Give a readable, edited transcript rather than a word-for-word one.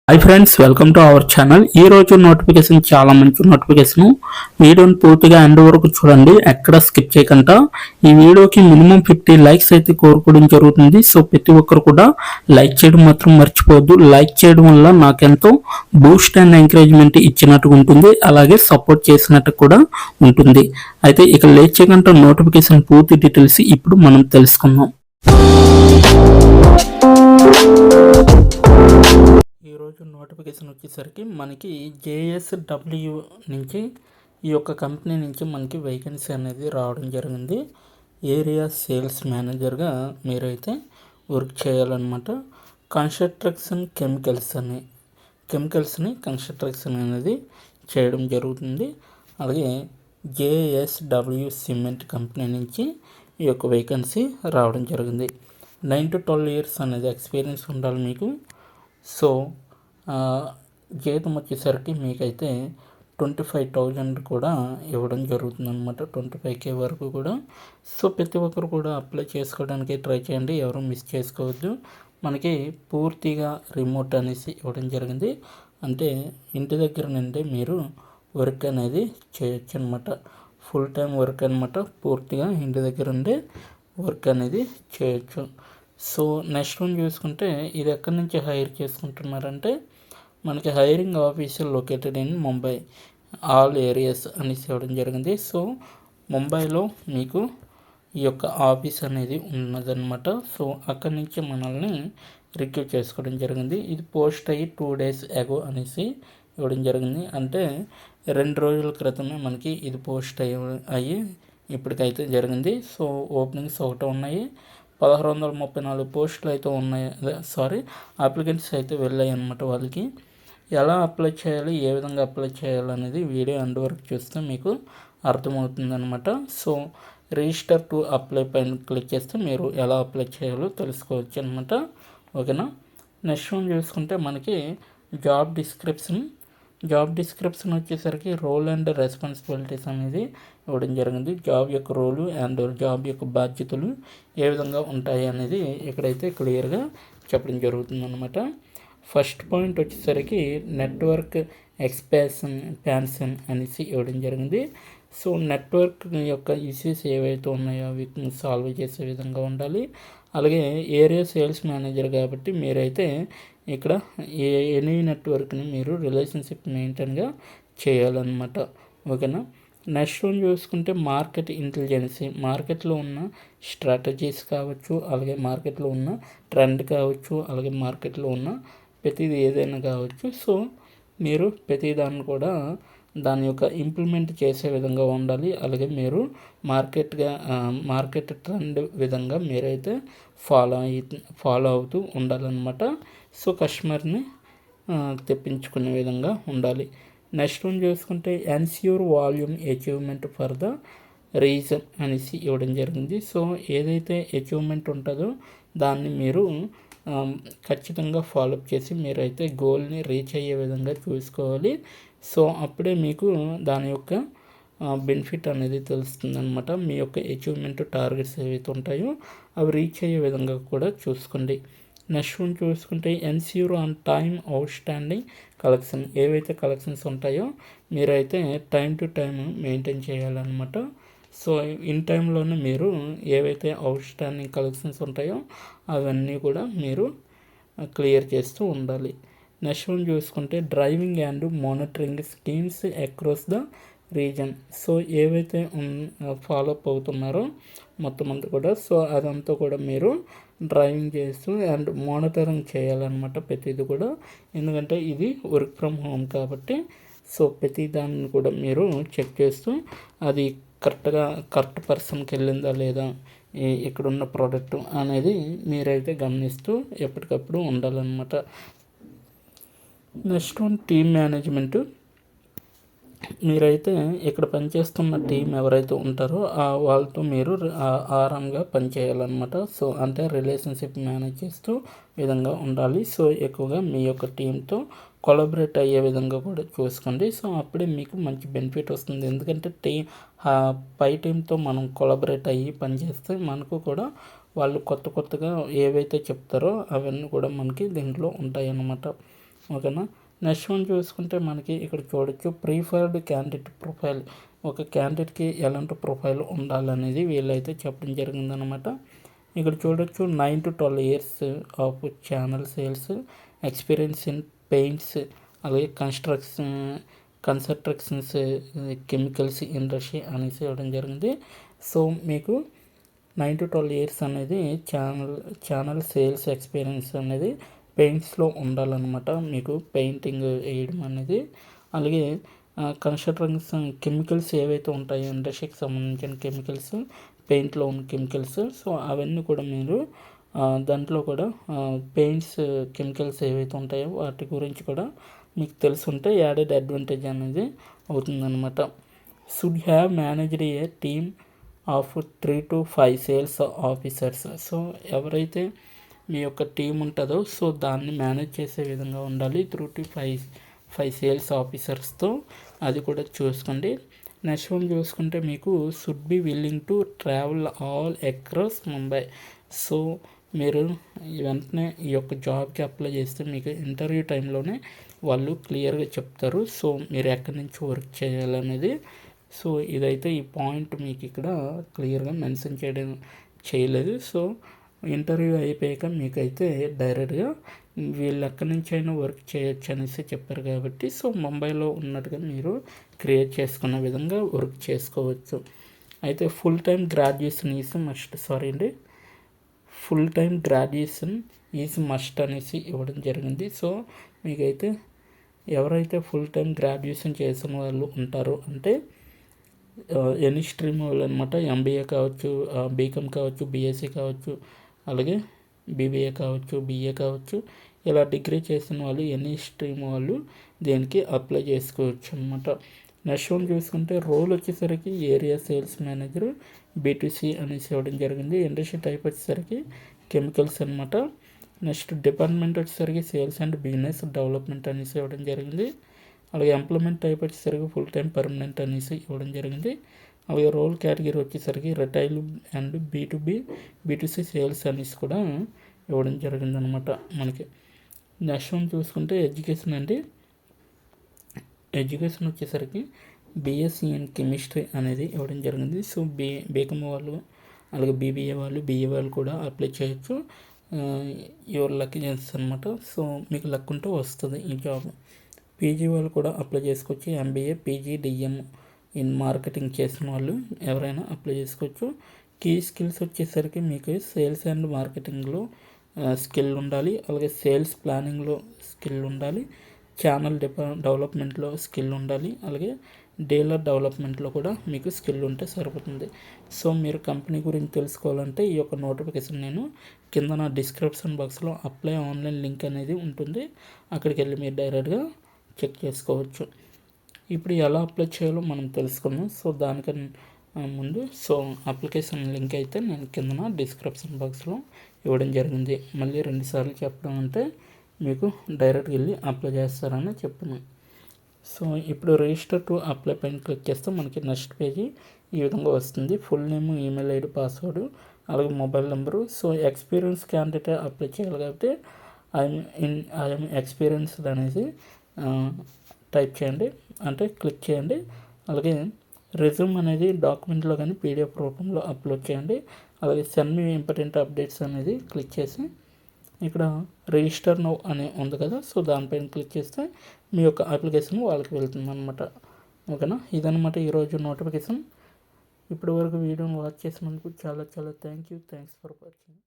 Hi friends, welcome to our channel. ఈ రోజు notification చాలా మంచి నోటిఫికేషన్. వీడియోని పూర్తిగా ఎండ్ వరకు చూడండి, ఎక్కడ స్కిప్ చేయకుండా. ఈ వీడియోకి మినిమం 50 లైక్స్ అయితే కోరుకోవడం జరుగుతుంది. సో ప్రతి ఒక్కరు కూడా లైక్ చేయడం మాత్రం మర్చిపోవద్దు. లైక్ చేయడం వల్ల నాకెంతో బూస్ట్ అండ్ ఎంకరేజ్మెంట్ ఇచ్చినట్టు ఉంటుంది, అలాగే సపోర్ట్ చేసినట్టు కూడా ఉంటుంది. అయితే ఇక లేట్ చేయకుండా నోటిఫికేషన్ పూర్తి డీటెయిల్స్ ఇప్పుడు మనం తెలుసుకుందాం. ఈరోజు నోటిఫికేషన్ వచ్చేసరికి మనకి JSW నుంచి ఈ యొక్క కంపెనీ నుంచి మనకి వేకెన్సీ అనేది రావడం జరిగింది. ఏరియా సేల్స్ మేనేజర్గా మీరైతే వర్క్ చేయాలన్నమాట. కన్స్ట్రక్షన్ కెమికల్స్ని కన్స్ట్రక్షన్ అనేది చేయడం జరుగుతుంది. అలాగే JSW సిమెంట్ కంపెనీ నుంచి ఈ యొక్క వేకెన్సీ రావడం జరిగింది. 9 to 12 ఇయర్స్ అనేది ఎక్స్పీరియన్స్ ఉండాలి మీకు. సో జీతం వచ్చేసరికి మీకైతే 25,000 కూడా ఇవ్వడం జరుగుతుంది అనమాట, 25K వరకు కూడా. సో ప్రతి ఒక్కరు కూడా అప్లై చేసుకోవడానికి ట్రై చేయండి, ఎవరు మిస్ చేసుకోవద్దు. మనకి పూర్తిగా రిమోట్ అనేసి ఇవ్వడం జరిగింది, అంటే ఇంటి దగ్గర నుండి మీరు వర్క్ అనేది చేయొచ్చు అనమాట. ఫుల్ టైం వర్క్ అనమాట, పూర్తిగా ఇంటి దగ్గర ఉండే వర్క్ అనేది చేయొచ్చు. సో నెక్స్ట్ వన్ చూసుకుంటే ఇది ఎక్కడి నుంచి హైర్ చేసుకుంటున్నారంటే మనకి hiring officer located in Mumbai all areas అనేసి ఇవ్వడం జరిగింది. సో ముంబైలో మీకు ఈ యొక్క ఆఫీస్ అనేది ఉన్నదన్నమాట. సో అక్కడి నుంచి మనల్ని రిక్రూట్ చేసుకోవడం జరిగింది. ఇది పోస్ట్ అయ్యి 2 days ago అనేసి ఇవ్వడం జరిగింది, అంటే 2 రోజుల క్రితమే మనకి ఇది పోస్ట్ అయ్యి ఇప్పటికైతే జరిగింది. సో ఓపెనింగ్స్ ఒకటి ఉన్నాయి, 1634 పోస్టులు అయితే ఉన్నాయి. అప్లికెంట్స్ అయితే వెళ్ళాయి అన్నమాట. వాళ్ళకి ఎలా అప్లై చేయాలి, ఏ విధంగా అప్లై చేయాలనేది వీడియో ఎండ్ వరకు చూస్తే మీకు అర్థమవుతుందన్నమాట. సో రిజిస్టర్ టు అప్లై పైన క్లిక్ చేస్తే మీరు ఎలా అప్లై చేయాలో తెలుసుకోవచ్చు అనమాట. ఓకేనా. నెక్స్ట్ వన్ చూసుకుంటే మనకి జాబ్ డిస్క్రిప్షన్ వచ్చేసరికి రోల్ అండ్ రెస్పాన్సిబిలిటీస్ అనేది ఇవ్వడం జరిగింది. జాబ్ యొక్క రోలు అండ్ జాబ్ యొక్క బాధ్యతలు ఏ విధంగా ఉంటాయి అనేది ఇక్కడైతే క్లియర్గా చెప్పడం జరుగుతుంది అనమాట. ఫస్ట్ పాయింట్ వచ్చేసరికి నెట్వర్క్ ఎక్స్పాన్షన్ అనేసి ఇవ్వడం జరిగింది. సో నెట్వర్క్ యొక్క ఇష్యూస్ ఏవైతే ఉన్నాయో వీటిని సాల్వ్ చేసే విధంగా ఉండాలి. అలాగే ఏరియా సేల్స్ మేనేజర్ కాబట్టి మీరైతే ఇక్కడ ఎనీ నెట్వర్క్ని మీరు రిలేషన్షిప్ మెయింటైన్గా చేయాలన్నమాట. ఓకేనా. నెక్స్ట్ వన్ చూసుకుంటే మార్కెట్ ఇంటెలిజెన్సీ, మార్కెట్లో ఉన్న స్ట్రాటజీస్ కావచ్చు, అలాగే మార్కెట్లో ఉన్న ట్రెండ్ కావచ్చు, అలాగే మార్కెట్లో ఉన్న ప్రతిదీ ఏదైనా కావచ్చు. సో మీరు ప్రతిదాన్ని కూడా దాని యొక్క ఇంప్లిమెంట్ చేసే విధంగా ఉండాలి. అలాగే మీరు మార్కెట్ ట్రెండ్ విధంగా మీరైతే ఫాలో అవుతూ ఉండాలన్నమాట. సో కస్టమర్ని తెప్పించుకునే విధంగా ఉండాలి. నెక్స్ట్ వన్ చూసుకుంటే ensure volume achievement for the reason అనేసి ఇవ్వడం జరిగింది. సో ఏదైతే అచీవ్మెంట్ ఉంటుందో దాన్ని మీరు ఖచ్చితంగా ఫాలోఅప్ చేసి మీరైతే గోల్ని రీచ్ అయ్యే విధంగా చూసుకోవాలి. సో అప్పుడే మీకు దాని యొక్క బెనిఫిట్ అనేది తెలుస్తుంది అనమాట. మీ యొక్క అచీవ్మెంట్ టార్గెట్స్ ఏవైతే ఉంటాయో అవి రీచ్ అయ్యే విధంగా కూడా చూసుకోండి. నెక్స్ట్ వన్ చూసుకుంటే ensure on time out standing collection, ఏవైతే కలెక్షన్స్ ఉంటాయో మీరైతే టైం టు టైం మెయింటైన్ చేయాలన్నమాట. సో ఇన్ టైంలోనే మీరు ఏవైతే అవుట్ స్టాండింగ్ కలెక్షన్స్ ఉంటాయో అవన్నీ కూడా మీరు క్లియర్ చేస్తూ ఉండాలి. నెక్స్ట్ వన్ చూసుకుంటే driving and monitoring schemes across the reason. So ఏవైతే ఫాలోఅప్ అవుతున్నారో మొత్తం అంతా కూడా, సో అదంతా కూడా మీరు డ్రైవింగ్ చేస్తూ అండ్ మానిటరింగ్ చేయాలన్నమాట ప్రతిదీ కూడా. ఎందుకంటే ఇది వర్క్ ఫ్రమ్ హోమ్ కాబట్టి సో ప్రతి దాన్ని కూడా మీరు చెక్ చేస్తూ అది కరెక్ట్ పర్సన్కి వెళ్ళిందా లేదా ఇక్కడున్న ప్రోడక్ట్ అనేది మీరైతే గమనిస్తూ ఎప్పటికప్పుడు ఉండాలన్నమాట. Next one team management. మీరైతే ఇక్కడ పనిచేస్తున్న టీం ఎవరైతే ఉంటారో వాళ్ళతో మీరు ఆరాంగా పనిచేయాలన్నమాట. సో అంటే రిలేషన్షిప్ మేనేజ్ చేస్తూ విధంగా ఉండాలి. సో ఎక్కువగా మీ యొక్క టీంతో కొలాబరేట్ అయ్యే విధంగా కూడా చూసుకోండి. సో అప్పుడే మీకు మంచి బెనిఫిట్ వస్తుంది. ఎందుకంటే పై టీంతో మనం కొలాబరేట్ అయ్యి పనిచేస్తే మనకు కూడా వాళ్ళు కొత్తగా ఏవైతే చెప్తారో అవన్నీ కూడా మనకి దీంట్లో ఉంటాయి అన్నమాట. ఓకేనా. నెక్స్ట్ వన్ చూసుకుంటే మనకి ఇక్కడ చూడొచ్చు ప్రిఫర్డ్ క్యాండిడేట్ ప్రొఫైల్. ఒక క్యాండిడేట్కి ఎలాంటి ప్రొఫైల్ ఉండాలనేది వీళ్ళైతే చెప్పడం జరిగిందనమాట. ఇక్కడ చూడొచ్చు 9 to 12 years of channel sales experience in paints, అలాగే కన్స్ట్రక్షన్స్, కెమికల్స్ ఇండస్ట్రీ అనేసి ఇవ్వడం జరిగింది. సో మీకు 9 to 12 years అనేది ఛానల్ సేల్స్ ఎక్స్పీరియన్స్ అనేది పెయింట్స్లో ఉండాలన్నమాట. మీకు పెయింటింగ్ వేయడం అనేది, అలాగే కన్స్ట్రక్షన్ కెమికల్స్ ఏవైతే ఉంటాయో ఇండస్ట్రీకి సంబంధించిన కెమికల్స్, పెయింట్లో ఉన్న కెమికల్స్, సో అవన్నీ కూడా మీరు దాంట్లో కూడా పెయింట్స్ కెమికల్స్ ఏవైతే ఉంటాయో వాటి గురించి కూడా మీకు తెలుసుంటే యాడెడ్ అడ్వాంటేజ్ అనేది అవుతుందన్నమాట. Should have managed A team of 3 to 5 sales officers. So ఎవరైతే మీ యొక్క టీం ఉంటుందో సో దాన్ని మేనేజ్ చేసే విధంగా ఉండాలి 3 to 5 సేల్స్ ఆఫీసర్స్తో, అది కూడా చూసుకోండి. నెక్స్ట్ వన్ చూసుకుంటే మీకు should be willing to travel all across Mumbai. So మీరు వెంటనే ఈ యొక్క జాబ్కి అప్లై చేస్తే మీకు ఇంటర్వ్యూ టైంలోనే వాళ్ళు క్లియర్గా చెప్తారు సో మీరు ఎక్కడి నుంచి వర్క్ చేయాలనేది. సో ఇదైతే ఈ పాయింట్ మీకు ఇక్కడ క్లియర్గా మెన్షన్ చేయలేదు. సో ఇంటర్వ్యూ అయిపోయాక మీకైతే డైరెక్ట్గా వీళ్ళు ఎక్కడి నుంచి అయినా వర్క్ చేయొచ్చు అనేసి చెప్పారు కాబట్టి సో ముంబైలో ఉన్నట్టుగా మీరు క్రియేట్ చేసుకునే విధంగా వర్క్ చేసుకోవచ్చు. అయితే full time graduation is must అనేసి ఇవ్వడం జరిగింది. సో మీకైతే ఎవరైతే ఫుల్ టైం గ్రాడ్యుయేషన్ చేసిన వాళ్ళు ఉంటారో అంటే ఎనీ స్ట్రీమ్ వాళ్ళు అనమాట, ఎంబీఏ కావచ్చు, బీకామ్ కావచ్చు, బీఎస్సీ కావచ్చు, అలాగే బీబీఏ కావచ్చు, బీఏ కావచ్చు, ఇలా డిగ్రీ చేసిన వాళ్ళు ఎనీ స్ట్రీమ్ వాళ్ళు దీనికి అప్లై చేసుకోవచ్చు అనమాట. నెక్స్ట్ వన్ చూసుకుంటే రోల్ వచ్చేసరికి ఏరియా సేల్స్ మేనేజర్ బీటీసీ అనేసి ఇవ్వడం జరిగింది. ఇండస్ట్రీ టైప్ వచ్చేసరికి కెమికల్స్ అనమాట. నెక్స్ట్ డిపార్ట్మెంట్ వచ్చేసరికి సేల్స్ అండ్ బిజినెస్ డెవలప్మెంట్ అనేసి ఇవ్వడం జరిగింది. అలాగే ఎంప్లాయ్మెంట్ టైప్ వచ్చేసరికి ఫుల్ టైం పర్మనెంట్ అనేసి ఇవ్వడం జరిగింది. అలాగే రోల్ కేటగిరీ వచ్చేసరికి రిటైల్ అండ్ బీటూసీ సేల్స్ అనేసి కూడా ఇవ్వడం జరిగింది అనమాట మనకి. నెక్స్ట్ వన్ చూసుకుంటే ఎడ్యుకేషన్ వచ్చేసరికి బీఎస్సీ ఇన్ కెమిస్ట్రీ అనేది ఇవ్వడం జరిగింది. సో బీకామ్ వాళ్ళు, అలాగే బీబీఏ వాళ్ళు, బీఏ వాళ్ళు కూడా అప్లై చేయొచ్చు. యువర్ లక్కీ ఛాన్స్ అనమాట. సో మీకు లక్ ఉంటే వస్తుంది ఈ జాబ్. పీజీ వాళ్ళు కూడా అప్లై చేసుకోవచ్చు. MBA, PG, DM in marketing చేసిన వాళ్ళు ఎవరైనా అప్లై చేసుకోవచ్చు. కీ స్కిల్స్ వచ్చేసరికి మీకు సేల్స్ అండ్ మార్కెటింగ్లో స్కిల్ ఉండాలి, అలాగే సేల్స్ ప్లానింగ్లో స్కిల్ ఉండాలి, ఛానల్ డెవలప్మెంట్లో స్కిల్ ఉండాలి, అలాగే డీలర్ డెవలప్మెంట్లో కూడా మీకు స్కిల్ ఉంటే సరిపోతుంది. సో మీరు కంపెనీ గురించి తెలుసుకోవాలంటే ఈ యొక్క నోటిఫికేషన్ నేను కింద నా డిస్క్రిప్షన్ బాక్స్లో అప్లై ఆన్లైన్ లింక్ అనేది ఉంటుంది, అక్కడికి వెళ్ళి మీరు డైరెక్ట్గా చెక్ చేసుకోవచ్చు. ఇప్పుడు ఎలా అప్లై చేయాలో మనం తెలుసుకుందాం. సో దానికన్నా ముందు అప్లికేషన్ లింక్ అయితే నేను కింద డిస్క్రిప్షన్ బాక్స్లో ఇవ్వడం జరిగింది. మళ్ళీ 2 సార్లు చెప్పడం అంటే మీకు డైరెక్ట్గా వెళ్ళి అప్లై చేస్తారని చెప్తున్నాను. సో ఇప్పుడు రిజిస్టర్ టు అప్లై పైన క్లిక్ చేస్తే మనకి నెక్స్ట్ పేజీ ఈ విధంగా వస్తుంది. Full name, email ID, password, అలాగే mobile number. So experience candidate apply చేయాలి కాబట్టి ఐఎమ్ ఎక్స్పీరియన్స్డ్ అనేసి టైప్ చేయండి, అంటే క్లిక్ చేయండి. అలాగే రెజ్యూమ్ అనేది డాక్యుమెంట్లో కానీ పీడిఎఫ్ రూపంలో అప్లోడ్ చేయండి. అలాగే సెండ్ మీ ఇంపార్టెంట్ అప్డేట్స్ అనేది క్లిక్ చేసి ఇక్కడ రిజిస్టర్ నౌ అని ఉంది కదా, సో దానిపైన క్లిక్ చేస్తే మీ యొక్క అప్లికేషన్ వాళ్ళకి వెళ్తుంది అనమాట. ఓకేనా, ఇదనమాట ఈరోజు నోటిఫికేషన్. ఇప్పటి వరకు వీడియోని వాచ్ చేసినందుకు చాలా థ్యాంక్స్ ఫర్ వాచింగ్.